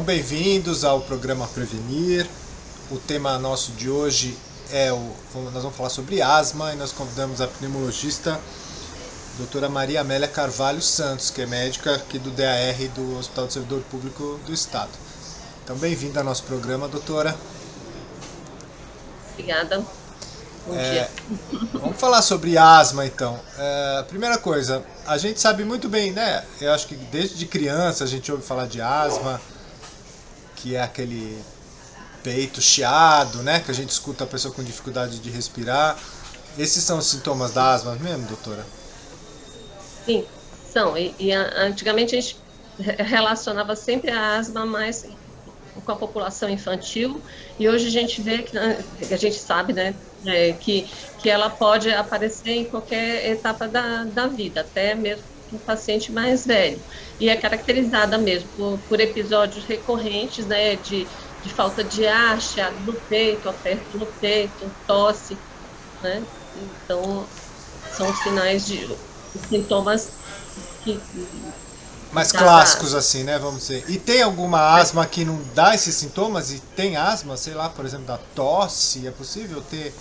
bem-vindos ao programa Prevenir. O tema nosso de hoje nós vamos falar sobre asma e nós convidamos a pneumologista doutora Maria Amélia Carvalho Santos, que é médica aqui do DAR do Hospital do Servidor Público do Estado. Então, bem-vinda ao nosso programa, doutora. Obrigada. Bom dia. Vamos falar sobre asma, então. Primeira coisa, a gente sabe muito bem, né? Eu acho que desde criança a gente ouve falar de asma, que é aquele peito chiado, né? Que a gente escuta a pessoa com dificuldade de respirar. Esses são os sintomas da asma mesmo, doutora? Sim, são. Antigamente a gente relacionava sempre a asma mais com a população infantil, e hoje a gente vê que a gente sabe, né, que ela pode aparecer em qualquer etapa da vida, até mesmo um paciente mais velho. E é caracterizada mesmo por episódios recorrentes, né, de falta de ar, chiado no peito, aperto no peito, tosse, né? Então, são sinais de sintomas que mais clássicos assim, né, vamos dizer. E tem alguma asma que não dá esses sintomas? E tem asma, sei lá, por exemplo, da tosse? É possível ter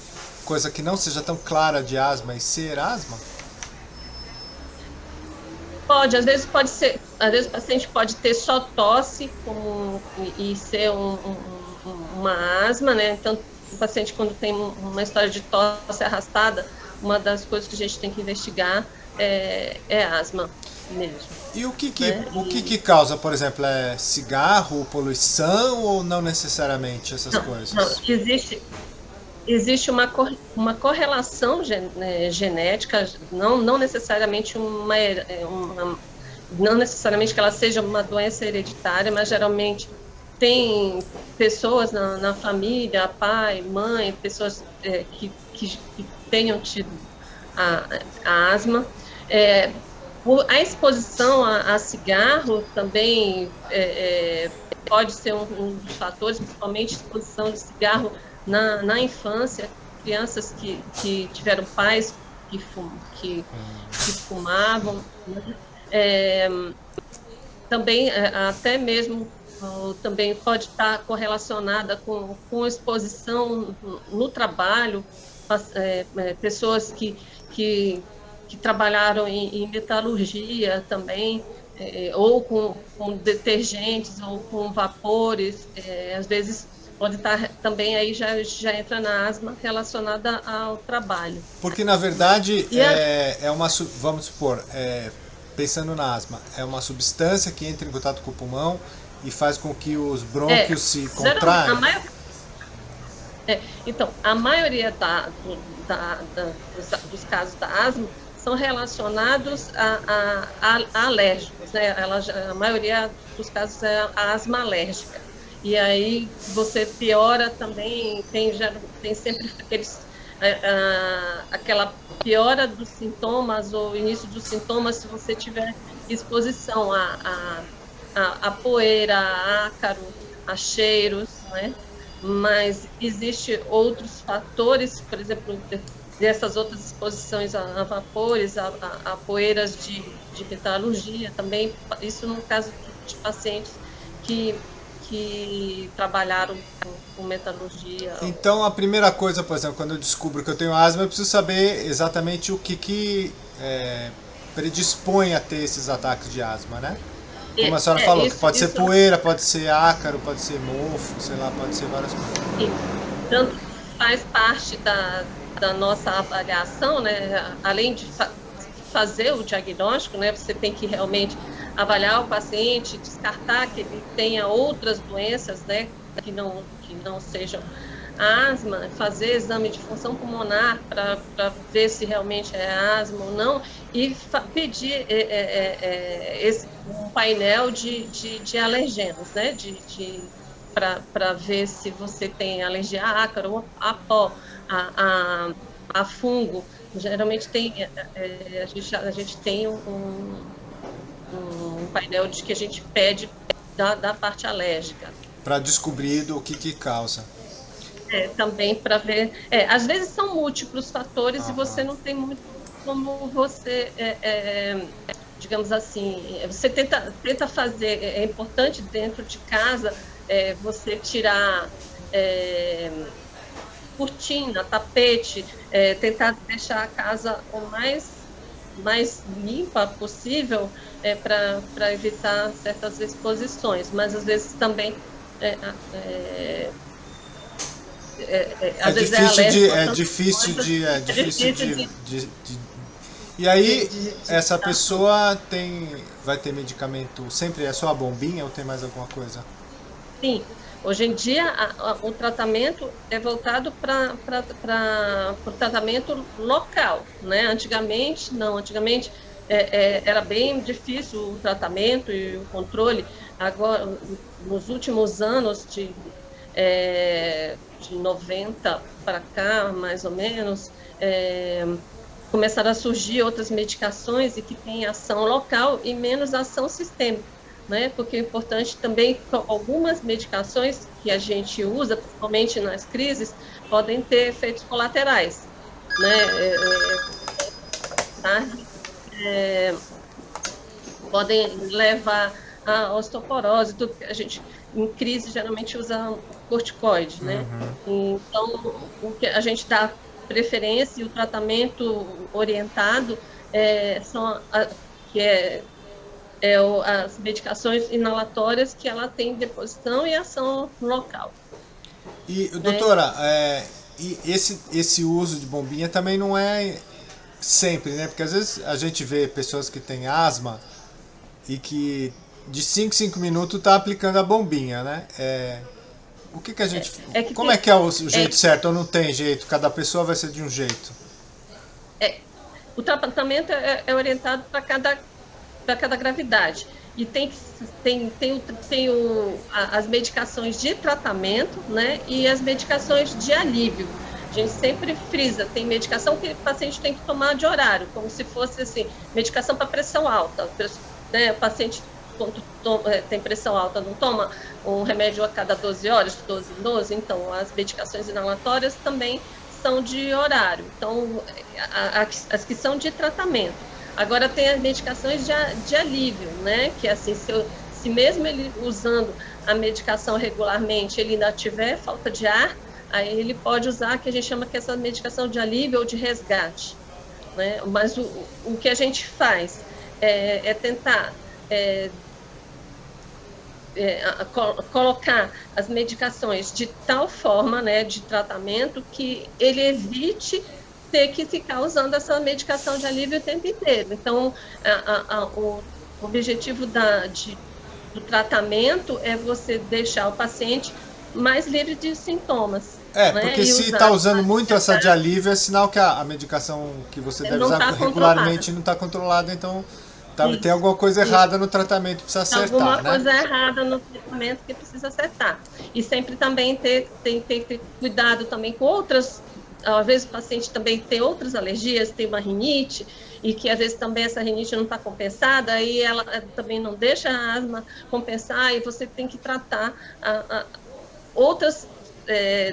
coisa que não seja tão clara de asma e ser asma? Pode, às vezes pode ser, às vezes o paciente pode ter só tosse e ser uma asma, né? Então, o paciente, quando tem uma história de tosse arrastada, uma das coisas que a gente tem que investigar é asma mesmo. E o que causa, por exemplo, é cigarro, poluição ou não necessariamente essas coisas? Não, existe uma correlação genética, não necessariamente não necessariamente que ela seja uma doença hereditária, mas geralmente tem pessoas na família, pai, mãe, pessoas que tenham tido a asma. A exposição a cigarro também pode ser um dos fatores, principalmente exposição de cigarro na infância, crianças que tiveram pais que fumavam, né? Também até mesmo também pode estar correlacionada com exposição no trabalho, pessoas que trabalharam em metalurgia também, ou com detergentes, ou com vapores, às vezes pode estar também, aí já entra na asma relacionada ao trabalho. Porque, na verdade, vamos supor, pensando na asma, é uma substância que entra em contato com o pulmão e faz com que os brônquios se contraem. Então, a maioria dos casos da asma são relacionados a alérgicos, né? A maioria dos casos é a asma alérgica. E aí você piora também, tem sempre aquela piora dos sintomas ou início dos sintomas se você tiver exposição a poeira, a ácaro, a cheiros, né? Mas existe outros fatores, por exemplo, dessas outras exposições a vapores, a poeiras de metalurgia também, isso no caso de pacientes que trabalharam com metalurgia. Então, a primeira coisa, por exemplo, quando eu descubro que eu tenho asma, eu preciso saber exatamente o que predispõe a ter esses ataques de asma, né? Como a senhora falou, que pode ser poeira, pode ser ácaro, pode ser mofo, sei lá, pode ser várias coisas. Tanto faz parte da nossa avaliação, né? Além de fazer o diagnóstico, né? Você tem que realmente avaliar o paciente, descartar que ele tenha outras doenças, né? Que não sejam asma, fazer exame de função pulmonar para ver se realmente é asma ou não, e pedir um painel de alergenos, né? Para ver se você tem alergia a ácaro, a pó, a fungo. Geralmente a gente tem um painel que a gente pede da parte alérgica. Para descobrir o que causa. Também para ver. Às vezes são múltiplos fatores e você não tem muito como você digamos assim, você tenta fazer, é importante dentro de casa, você tirar cortina, tapete, tentar deixar a casa o mais limpa possível, para evitar certas exposições, mas às vezes também às vezes alérgico a tantas coisas, é é difícil difícil E aí, de essa lidar. pessoa vai ter medicamento sempre? É só a bombinha ou tem mais alguma coisa? Sim, hoje em dia o tratamento é voltado para o tratamento local, né? Antigamente, não, antigamente era bem difícil o tratamento e o controle. Agora, nos últimos anos, de 90 para cá, mais ou menos, começaram a surgir outras medicações e que têm ação local e menos ação sistêmica, né? Porque é importante também, algumas medicações que a gente usa, principalmente nas crises, podem ter efeitos colaterais, né? Tá? Podem levar a osteoporose, tudo que a gente, em crise, geralmente usa corticoide, né? Então, o que a gente dá preferência e o tratamento orientado são que as medicações inalatórias que ela tem deposição e ação local, E, né? doutora, e esse uso de bombinha também não é sempre, né? Porque às vezes a gente vê pessoas que têm asma e que de 5 em 5 minutos tá aplicando a bombinha, né? O que a gente. É que Como é tem, que é o é, jeito certo ou não tem jeito? Cada pessoa vai ser de um jeito. o tratamento orientado para cada gravidade. E as medicações de tratamento, né, e as medicações de alívio. A gente sempre frisa, tem medicação que o paciente tem que tomar de horário, como se fosse assim, medicação para pressão alta. Né, o paciente, quando tem pressão alta, não toma um remédio a cada 12 horas, de 12 em 12, então as medicações inalatórias também são de horário. Então, as que são de tratamento. Agora tem as medicações de alívio, né? Que assim, se mesmo ele usando a medicação regularmente, ele ainda tiver falta de ar, aí ele pode usar, que a gente chama que essa medicação de alívio ou de resgate, né? Mas o que a gente faz é tentar colocar as medicações de tal forma, né, de tratamento, que ele evite ter que ficar usando essa medicação de alívio o tempo inteiro. Então, o objetivo do tratamento é você deixar o paciente mais livre de sintomas, né, Porque e se usar está usando muito essa de alívio, é sinal que a medicação que você deve não usar está controlada. regularmente não está controlada, então tem Isso, alguma coisa isso. errada no tratamento, precisa acertar, Alguma né? coisa errada no tratamento que precisa acertar. E sempre também tem que ter cuidado também com outras. Às vezes o paciente também tem outras alergias, tem uma rinite, e que às vezes também essa rinite não está compensada, aí ela também não deixa a asma compensar, e você tem que tratar outras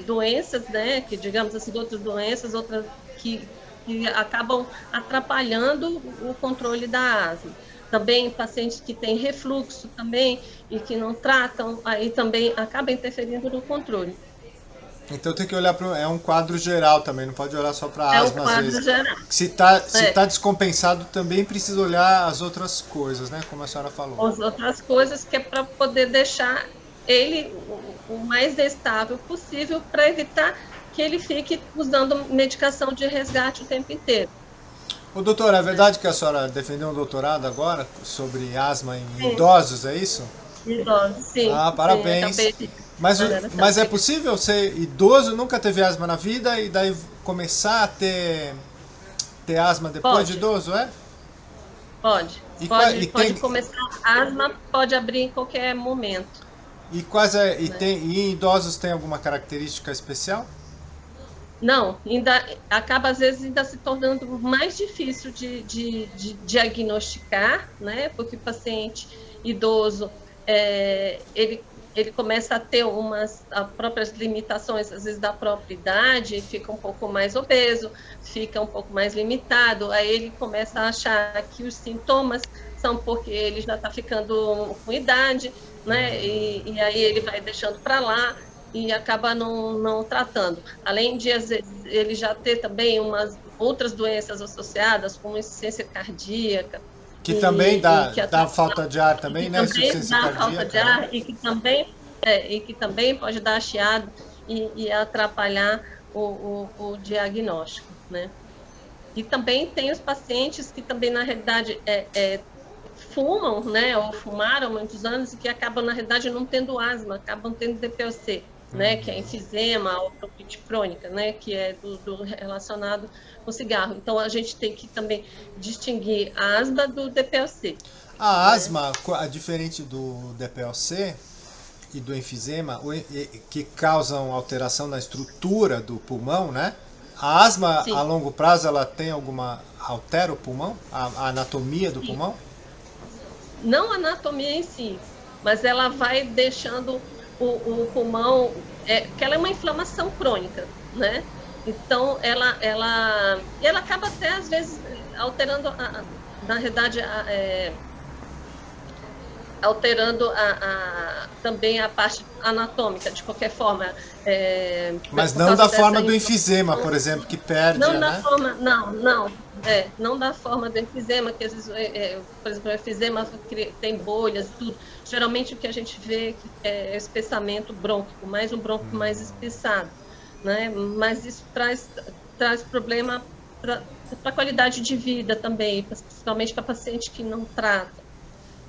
doenças, né? Que, digamos assim, outras doenças, outras que acabam atrapalhando o controle da asma. Também pacientes que têm refluxo também e que não tratam, aí também acaba interferindo no controle. Então tem que olhar para um quadro geral também, não pode olhar só para É o asma às quadro vezes. geral. Se É, tá descompensado também precisa olhar as outras coisas, né? Como a senhora falou. as outras coisas que é para poder deixar ele o mais estável possível para evitar que ele fique usando medicação de resgate o tempo inteiro. Ô doutora, é verdade que a senhora defendeu um doutorado agora sobre asma em Sim, idosos, é isso? idosos, sim, Ah, sim, parabéns. acabei de. Mas, mas é Acabei. possível ser idoso, nunca teve asma na vida e daí começar a ter asma depois de Pode, idoso, é? E pode tem começar. A asma pode abrir em qualquer momento, e quais é e né? tem e em idosos tem alguma característica especial? Não, ainda acaba às vezes ainda se tornando mais difícil de diagnosticar, né? Porque o paciente idoso, ele ele começa a ter as próprias limitações, às vezes da própria idade, fica um pouco mais obeso, fica um pouco mais limitado, aí ele começa a achar que os sintomas são porque ele já está ficando com idade, né? E aí ele vai deixando para lá e acaba não tratando. Além de, às vezes, ele já ter também umas outras doenças associadas, como insuficiência cardíaca, Que também que dá falta de ar também, que né? também Insuficiência dá falta de cardíaca, né? ar e que também pode dar chiado e atrapalhar o diagnóstico, né? E também tem os pacientes que também, na realidade, fumam, né, ou fumaram há muitos anos e que acabam, na realidade, não tendo asma, acabam tendo DPOC, né, que é enfisema ou bronquite crônica, né, que é do relacionado com cigarro. Então, a gente tem que também distinguir a asma do DPOC. A Né? asma, diferente do DPOC e do enfisema, que causam alteração na estrutura do pulmão, né? A asma a Sim, longo prazo ela tem alguma altera o pulmão, a anatomia do sim. pulmão? Não a anatomia em si, mas ela vai deixando o pulmão, que ela é uma inflamação crônica, né? Então, ela acaba até, às vezes, alterando, na verdade, alterando também a parte anatômica, de qualquer forma, Mas por não causa da dessa forma do enfisema, inflamação. por exemplo, que perde, Não da né? forma, não da forma do enfisema, que às vezes, por exemplo, o enfisema tem bolhas e tudo. Geralmente o que a gente vê é espessamento brônquico, mais um brônquio mais espessado, né? Mas isso traz problema para a qualidade de vida também, principalmente para paciente que não trata,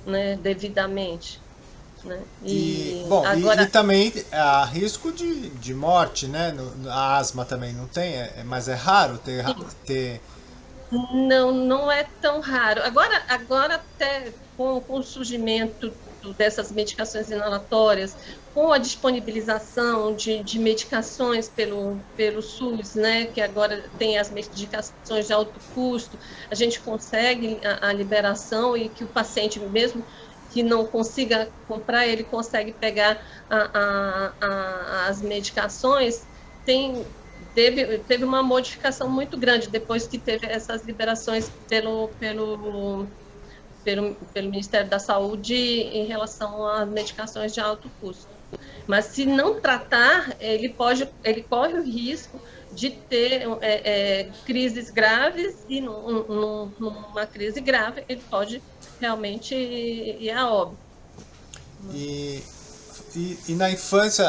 né, devidamente. Né? E, E bom, e agora, também há risco de morte, né? A asma também não tem, mas é raro ter. não é tão raro. Agora até com o surgimento dessas medicações inalatórias, com a disponibilização de medicações pelo SUS, né, que agora tem as medicações de alto custo, a gente consegue a liberação e que o paciente, mesmo que não consiga comprar, ele consegue pegar as medicações, tem teve uma modificação muito grande depois que teve essas liberações pelo Ministério da Saúde em relação às medicações de alto custo. Mas se não tratar, ele corre o risco de ter crises graves e numa crise grave ele pode realmente ir a óbito. E, e na infância,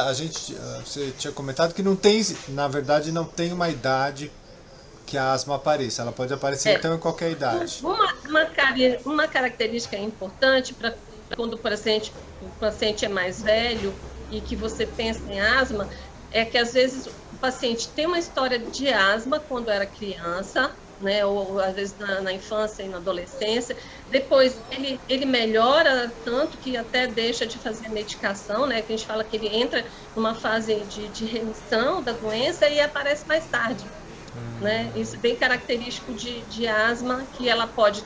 você tinha comentado que não tem, na verdade, não tem uma idade que a asma apareça. Ela pode aparecer É, então em qualquer idade. uma característica importante para quando o paciente é mais velho e que você pensa em asma, é que às vezes o paciente tem uma história de asma quando era criança, né, ou às vezes na infância e na adolescência, depois ele melhora tanto que até deixa de fazer medicação, né, que a gente fala que ele entra numa fase de remissão da doença e aparece mais tarde. Né? Isso é bem característico de asma, que ela pode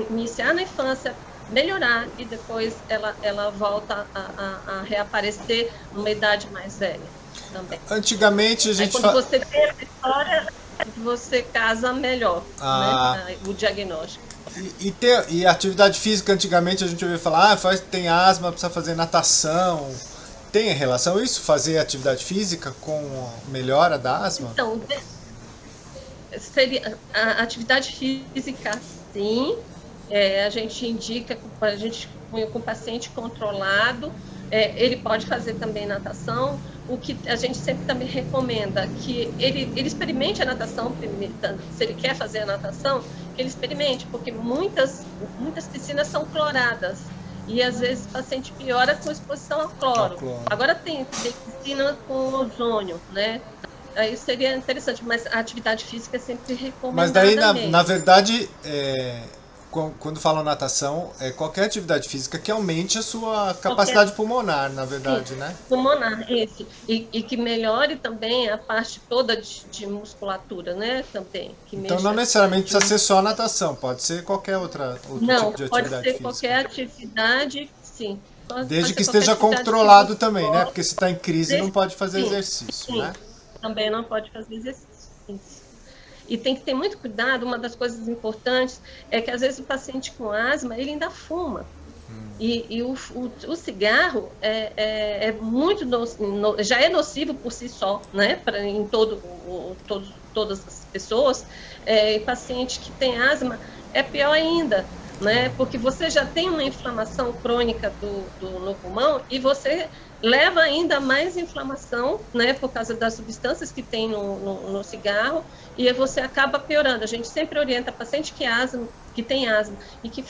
iniciar na infância, melhorar e depois ela volta a reaparecer numa idade mais velha também. Antigamente a Aí gente quando você tem essa história, você casa melhor, né? a, O diagnóstico. e atividade física, antigamente a gente ouvia falar, tem asma, precisa fazer natação. Tem relação isso? Fazer atividade física com melhora da asma? Então, seria a atividade física, sim. A gente indica, a gente com o paciente controlado, ele pode fazer também natação. O que a gente sempre também recomenda que ele experimente a natação, se ele quer fazer a natação, que ele experimente, porque muitas piscinas são cloradas. E às vezes o paciente piora com exposição ao cloro. Agora tem piscina com ozônio, né? Aí seria interessante, mas a atividade física é sempre Mas daí, recomendada na mesmo. verdade, quando falam natação, é qualquer atividade física que aumente a sua Qualquer, capacidade pulmonar, na sim, verdade, né? pulmonar, isso. E que melhore também a parte toda de musculatura, né? Também, que Então não mexa necessariamente de precisa ser só natação, pode ser qualquer outro tipo Não, de pode atividade ser física. qualquer atividade, sim. Desde que qualquer esteja atividade controlado física. também, né? Porque se está em crise não pode fazer Sim, exercício, sim, né? também não pode fazer exercício. Isso. E tem que ter muito cuidado, uma das coisas importantes é que às vezes o paciente com asma, ele ainda fuma. E o cigarro é muito já é nocivo por si só, né? Em todas as pessoas. E paciente que tem asma é pior ainda, né? Porque você já tem uma inflamação crônica no pulmão e você leva ainda mais inflamação, né? Por causa das substâncias que tem no cigarro, e você acaba piorando. A gente sempre orienta paciente que tem asma e que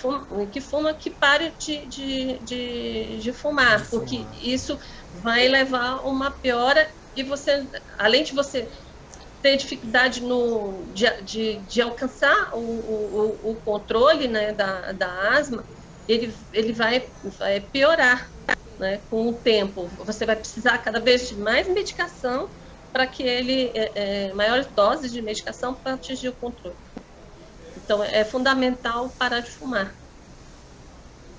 fuma que pare de fumar, porque isso vai levar a uma piora e você, além de você ter dificuldade de alcançar o controle, né, da asma, ele vai piorar, né, com o tempo. Você vai precisar cada vez de mais medicação para que maiores doses de medicação para atingir o controle. Então, é fundamental parar de fumar.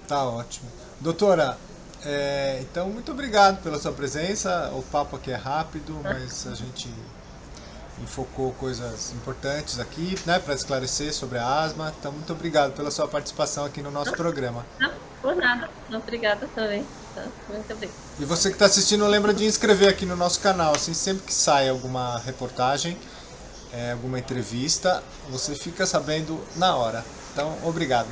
Tá ótimo. Doutora, então muito obrigado pela sua presença. O papo aqui é rápido, mas a gente enfocou coisas importantes aqui, né, para esclarecer sobre a asma. Então, muito obrigado pela sua participação aqui no nosso programa. Não, por nada. Obrigada também. Tá? Muito obrigada. E você que está assistindo, lembra de inscrever aqui no nosso canal. Assim, sempre que sai alguma reportagem, alguma entrevista, você fica sabendo na hora. Então, obrigado.